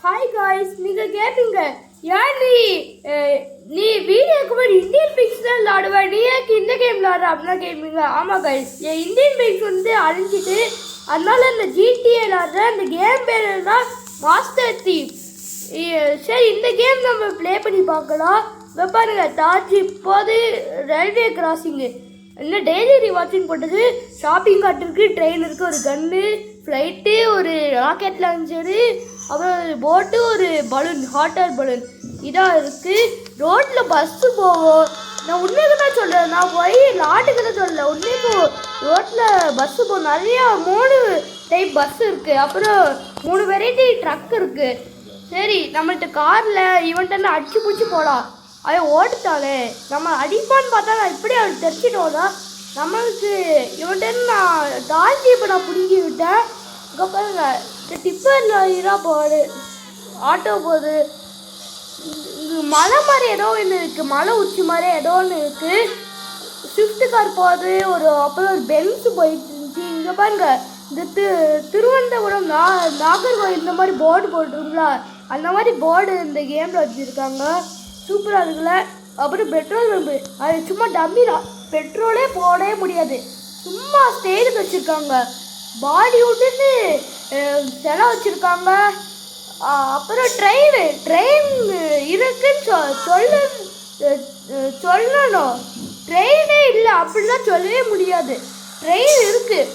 Hi guys, நீங்கள் கேட்பீங்க ஏன் நீ வீடியோக்கு முன்னாடி இந்தியன் பிக்ஸ் தான் விளாடுவேன், நீ ஏக்கு இந்த கேம் விளாடுற அப்படின்னா கேட்பீங்க. ஆமாம் காய்ஸ், என் இந்தியன் பிக்ஸ் வந்து அழிஞ்சிட்டு அதனால இந்த ஜிடிஏ விளாடுறேன். இந்த கேம் பேர் என்ன, மாஸ்டர் தீப். சரி, இந்த கேம் நம்ம ப்ளே பண்ணி பார்க்கலாம். இப்போ பாருங்க, தாஜ் இப்போது ரயில்வே கிராசிங்கு இன்னும் டெய்லி ரிவாட்சிங் போட்டது. ஷாப்பிங் கார்ட் இருக்குது, ட்ரெயின் இருக்குது, ஒரு கன்று, ஃப்ளைட்டு, ஒரு ராக்கெட் லான்ச்சரு, அப்புறம் போட்டு, ஒரு பலூன், ஹாட் ஏர் பலூன் இதாக இருக்குது. ரோட்டில் பஸ்ஸு போகும். நான் உண்மைக்கு தான் சொல்கிறேன், நான் போய் நாட்டுக்கு தான் சொல்லலை, உண்மைக்கு ரோட்டில் பஸ்ஸு போகும். நிறையா 3 டைப் பஸ் இருக்குது, அப்புறம் 3 வெரைட்டி ட்ரக் இருக்குது. சரி, நம்மள்கிட்ட காரில் இவன்ட்டு அடிச்சு பிடிச்சி போகலாம். அவன் ஓட்டுத்தாளே நம்ம அடிப்பான்னு பார்த்தா நான் இப்படி அவன் தெரிச்சிட்டோம்னா நம்மளுக்கு இவன்ட்டு நான் டால்ஜி இப்போ நான் பிடிங்கி விட்டேன். இங்கே பாருங்க, இந்த டிப்பரில் இரா போகுது, ஆட்டோ போகுது. இங்கே மலை மாதிரி ஏதோ ஒன்று இருக்குது, மலை உச்சி மாதிரி ஏதோ ஒன்று இருக்குது. ஸ்விஃப்ட் கார் போகுது, அப்புறம் ஒரு பென்ஸ் போயிட்டு இருந்துச்சு. இங்கே பாருங்க, இந்த திருவனந்தபுரம் நாகர்கோவில் இந்த மாதிரி போர்டு போட்டுருங்களா, அந்த மாதிரி போர்டு இந்த கேமில் வச்சுருக்காங்க. சூப்பராக இருக்குல்ல. அப்புறம் பெட்ரோல் பம்பு, அது சும்மா டம்மிதான், பெட்ரோலே போடவே முடியாது, சும்மா ஸ்டேஜுக்கு வச்சுருக்காங்க. பாடி விட்டுட்டு செலை வச்சுருக்காங்க. அப்புறம் ட்ரெயின் இருக்குன்னு சொல்லணும். ட்ரெயினே இல்லை அப்படிலாம் சொல்லவே முடியாது. ட்ரெயின் இருக்குது,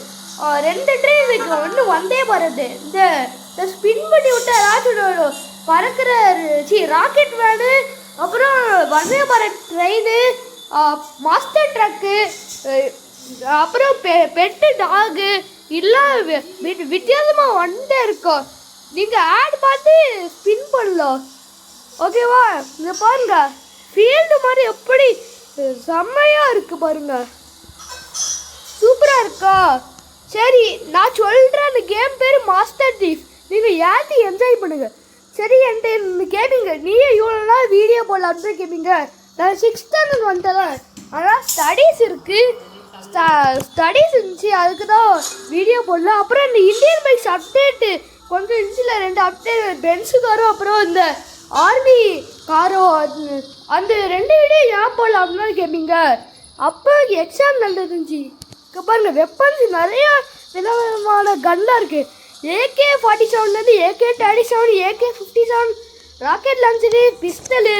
2 ட்ரெயின் இருக்குது. ஒன்று வந்தே பாரத், இந்த ஸ்பின் பண்ணி விட்டு ஏதாச்சும் பறக்கிற ராக்கெட் வேனு, அப்புறம் Vande Bharat train, master truck, அப்புறம் பெட்டு டாகு எல்லாம் வித்தியாசமாக வந்துட்டே இருக்கும். நீங்கள் ஆட் பார்த்து ஸ்பின் பண்ணலாம், ஓகேவா? இங்கே பாருங்க, ஃபீல்டு மாதிரி எப்படி செம்மையாக இருக்குது பாருங்க, சூப்பராக இருக்கா? சரி, நான் சொல்கிறேன், அந்த கேம் பேர் மாஸ்டர் தீப். நீங்கள் ஏற்றி என்ஜாய் பண்ணுங்கள். சரி, என்கிட்ட கேட்பீங்க, நீயே இவ்வளோ நாள் வீடியோ போடல அப்படின்னு கேட்பீங்க. நான் 6th ஸ்டாண்டர்ட் வந்துட்டேன், ஆனால் ஸ்டடீஸ் இருக்குது, ஸ்டடீஸ் இருந்துச்சு, அதுக்கு தான் வீடியோ போடல. அப்புறம் இந்த இந்தியன் பைக்ஸ் அப்டேட்டு கொஞ்சம் இருந்துச்சுல, 2 அப்டேட், பென்ஸு காரும் அப்புறம் இந்த ஆர்மி காரோ, அந்த 2 வீடியோ ஏன் போடல அப்படின்னு கேட்பீங்க. அப்போ எக்ஸாம் நடந்துருந்துச்சு. இங்கே பாருங்கள், வெப்பன்ஸ் நிறையா விதவிதமான கன்லாம் இருக்குது. AK-47லேருந்து AK-37, AK-57, rocket launcher, pistol,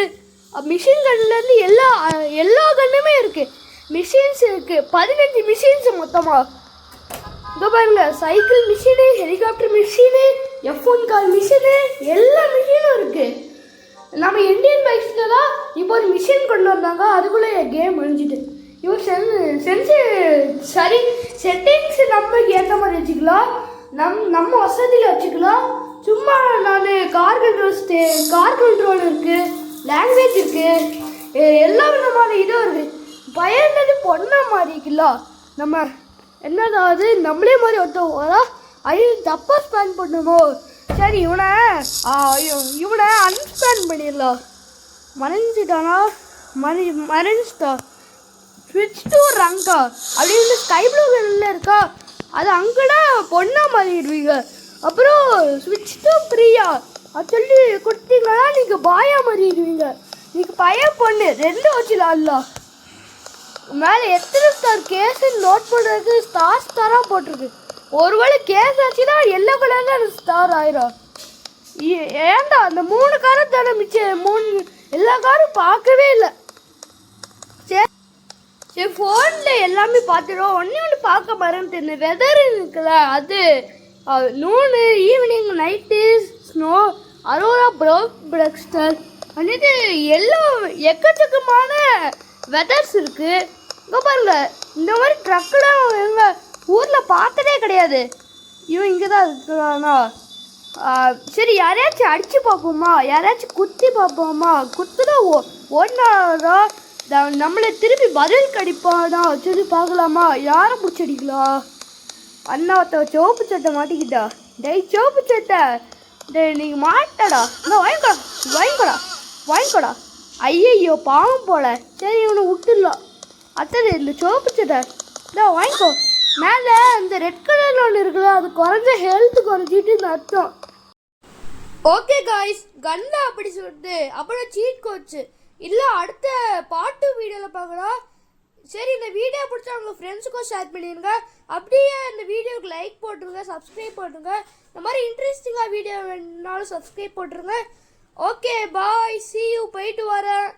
machine கன்லேருந்து எல்லா கன்னுமே இருக்குது. மிஷின்ஸ் இருக்குது, 15 மிஷின்ஸ் மொத்தமாக. இங்கே பாருங்கள், cycle machine, helicopter machine, F1 car machine, எல்லா மிஷினும் இருக்குது. நம்ம இந்தியன் பைக்ஸில் தான் இப்போ ஒரு மிஷின் கொண்டு வந்தாங்க, அதுக்குள்ளே கேம் அழிஞ்சிட்டு. இவன் செட்டிங்ஸ் நமக்கு ஏற்ற மாதிரி வச்சுக்கலாம், நம்ம வசதியில் வச்சுக்கலாம். சும்மா நான் கார் கண்ட்ரோல் இருக்குது, லாங்குவேஜ் இருக்குது, எல்லா விதமான இதுவும் இருக்குது. பயந்தது பொண்ணா மாதிரி இருக்குல்ல, நம்ம என்னதாவது நம்மளே மாதிரி ஒருத்தவங்க ஐயோ தப்பாக ஸ்பேன் பண்ணுமோ. சரி, இவனை அன்ஸ்பேன் பண்ணிடலாம். மறைஞ்சிட்டானா, மறைஞ்சிட்டா. ஸ்விட்ச் டு ரங்கா அப்படின்னு ஸ்கை ப்ளூ கலரில் இருக்கா, அது அங்கடா பொண்ணா மாறிடுவீங்க. அப்புறம் ஸ்விட்ச் டு பிரியா அது சொல்லி கொடுத்தீங்கன்னா நீங்கள் பாயா மாறிடுவீங்க. நீங்கள் பையன் பொண்ணு 2 வச்சுலாம்லாம். மேலே எத்தனை ஸ்டார் கேஸுன்னு நோட் பண்ணுறது ஸ்டாராக போட்டிருக்கு. ஒருவேளை கேஸ் ஆச்சுன்னா எல்லோ கலரில் அந்த ஸ்டார் ஆயிரும். ஏன்டா அந்த 3 காரும் தானே மிச்சம், 3 எல்லா காரும் பார்க்கவே இல்லை. சரி, ஃபோனில் எல்லாமே பார்த்துடுவோம். ஒன்று பார்க்க மறந்துட்டு வெதர் இருக்குல்ல, அது நூனு, ஈவினிங், நைட்டு, ஸ்னோ, அரோரா, பிரக்ஸ்டர் வந்துட்டு எக்கச்சக்கமான வெதர்ஸ் இருக்குது. இங்கே பாருங்க, இந்த மாதிரி ட்ரக்கெலாம் எங்கள் ஊரில் பார்த்ததே கிடையாது. இவன் இங்கே தான் இருக்கிறானா? சரி, யாரையாச்சும் அடித்து பார்ப்போமா, யாராச்சும் குத்தி பார்ப்போமா? குத்துதான் ஒன்றாரா நம்மளை திருப்பி பதில் கடிப்பானா சொல்லி பார்க்கலாமா? யாரை பிடிச்சடிக்கலாம்? அண்ணா ஒருத்த சிவப்பு சட்டை மாட்டிக்கிட்டா. டேய் சிவப்பு சட்டை, டேய் நீங்கள் மாட்டடா, இல்லை வாங்கிக்கோடா. ஐயையோ பாவம் போல. சரி, இவனை விட்டுடலாம். அத்தனை இந்த சிவப்பு சட்டை இதான் வாங்கிக்கோ. மேலே இந்த ரெட் கலரில் ஒன்று இருக்குல்ல, அது குறைஞ்ச ஹெல்த் குறைஞ்சிட்டு அர்த்தம். ஓகே காய்ஸ், கன்ல அப்படி சொல்லிட்டு அப்புறம் சீட் கோச்சு இல்லை அடுத்த பார்ட் 2 வீடியோவில் பார்க்கலாம். சரி, இந்த வீடியோ பிடிச்சா உங்கள் ஃப்ரெண்ட்ஸுக்கும் ஷேர் பண்ணிடுங்க. அப்படியே இந்த வீடியோவுக்கு லைக் போட்டுருங்க, சப்ஸ்கிரைப் போட்டுருங்க. இந்த மாதிரி இன்ட்ரெஸ்டிங்காக வீடியோ வேணுனாலும் சப்ஸ்கிரைப் போட்டுருங்க. ஓகே பாய், see you, போயிட்டு வரேன்.